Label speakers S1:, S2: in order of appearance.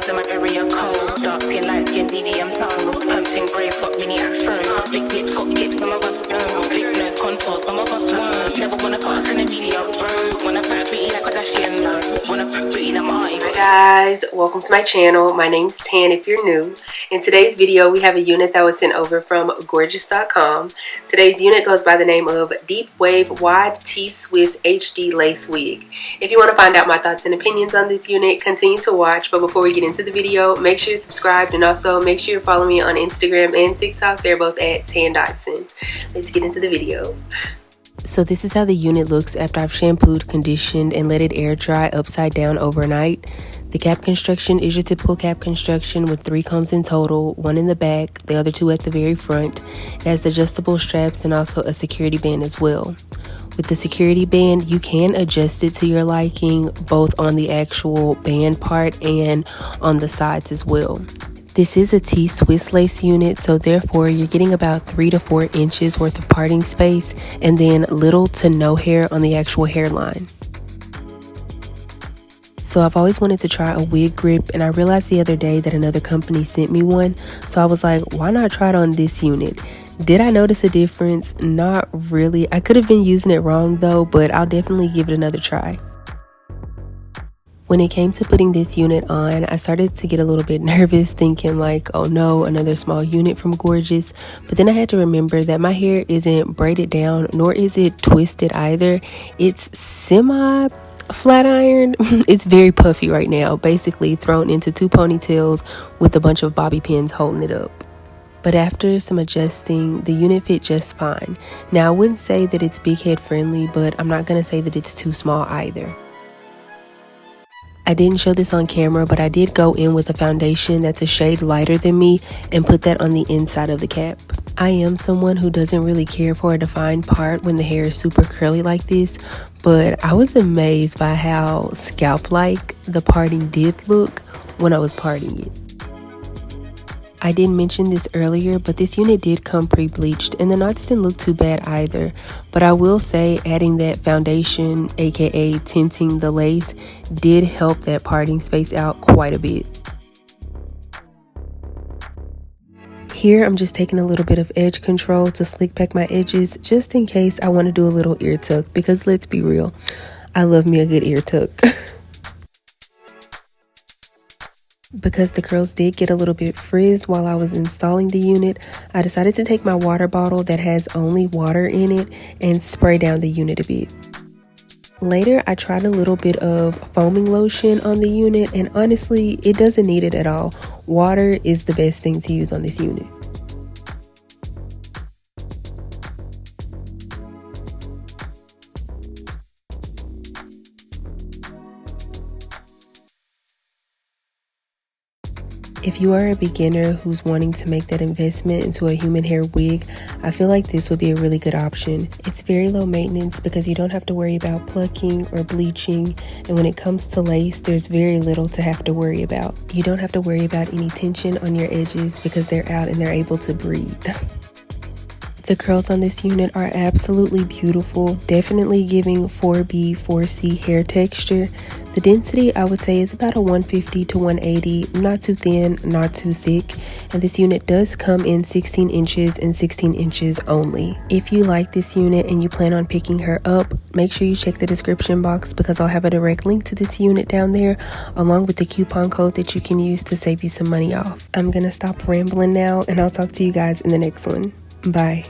S1: in my area cold. Dark skin, light skin, medium tones. Pumping braids, got mini afros. Big lips, got lips, some of us don't. Big nose, contours, some of us won't. Never wanna pass in the media, bro. Wanna fat pretty like a Kardashian, no. Wanna fat pretty like my eyes.
S2: Hi guys, welcome to my channel. My name's Tan if you're new. In today's video, we have a unit that was sent over from Gorgius.com. Today's unit goes by the name of Deep Wave Wide T-Swiss HD Lace Wig. If you want to find out my thoughts and opinions on this unit, continue to watch. But before we get into the video, make sure you're subscribed and also make sure you follow me on Instagram and TikTok. They're both at Dotson. Let's get into the video. So this is how the unit looks after I've shampooed, conditioned, and let it air dry upside down overnight. The cap construction is your typical cap construction with 3 combs in total, 1 in the back, the other 2 at the very front. It has adjustable straps and also a security band as well. With the security band, you can adjust it to your liking, both on the actual band part and on the sides as well. This is a T-Swiss lace unit, so therefore you're getting about 3 to 4 inches worth of parting space and then little to no hair on the actual hairline. So I've always wanted to try a wig grip, and I realized the other day that another company sent me one, so I was like, why not try it on this unit? Did I notice a difference? Not really. I could have been using it wrong though, but I'll definitely give it another try. When it came to putting this unit on, I started to get a little bit nervous, thinking like, oh no, another small unit from Gorgius. But then I had to remember that my hair isn't braided down, nor is it twisted either. It's semi flat iron. It's very puffy right now, basically thrown into 2 ponytails with a bunch of bobby pins holding it up. But after some adjusting, the unit fit just fine. Now I wouldn't say that it's big head friendly, but I'm not gonna say that it's too small either. I didn't show this on camera, but I did go in with a foundation that's a shade lighter than me and put that on the inside of the cap. I am someone who doesn't really care for a defined part when the hair is super curly like this, but I was amazed by how scalp-like the parting did look when I was parting it. I didn't mention this earlier, but this unit did come pre-bleached and the knots didn't look too bad either. But I will say adding that foundation, aka tinting the lace, did help that parting space out quite a bit. Here I'm just taking a little bit of edge control to slick back my edges just in case I want to do a little ear tuck, because let's be real, I love me a good ear tuck. Because the curls did get a little bit frizzed while I was installing the unit, I decided to take my water bottle that has only water in it and spray down the unit a bit. Later, I tried a little bit of foaming lotion on the unit, and honestly, it doesn't need it at all. Water is the best thing to use on this unit. If you are a beginner who's wanting to make that investment into a human hair wig, I feel like this would be a really good option. It's very low maintenance because you don't have to worry about plucking or bleaching, and when it comes to lace, there's very little to have to worry about. You don't have to worry about any tension on your edges because they're out and they're able to breathe. The curls on this unit are absolutely beautiful, definitely giving 4B, 4C hair texture. The density I would say is about a 150 to 180, not too thin, not too thick, and this unit does come in 16 inches and 16 inches only. If you like this unit and you plan on picking her up, make sure you check the description box because I'll have a direct link to this unit down there along with the coupon code that you can use to save you some money off. I'm gonna stop rambling now and I'll talk to you guys in the next one. Bye.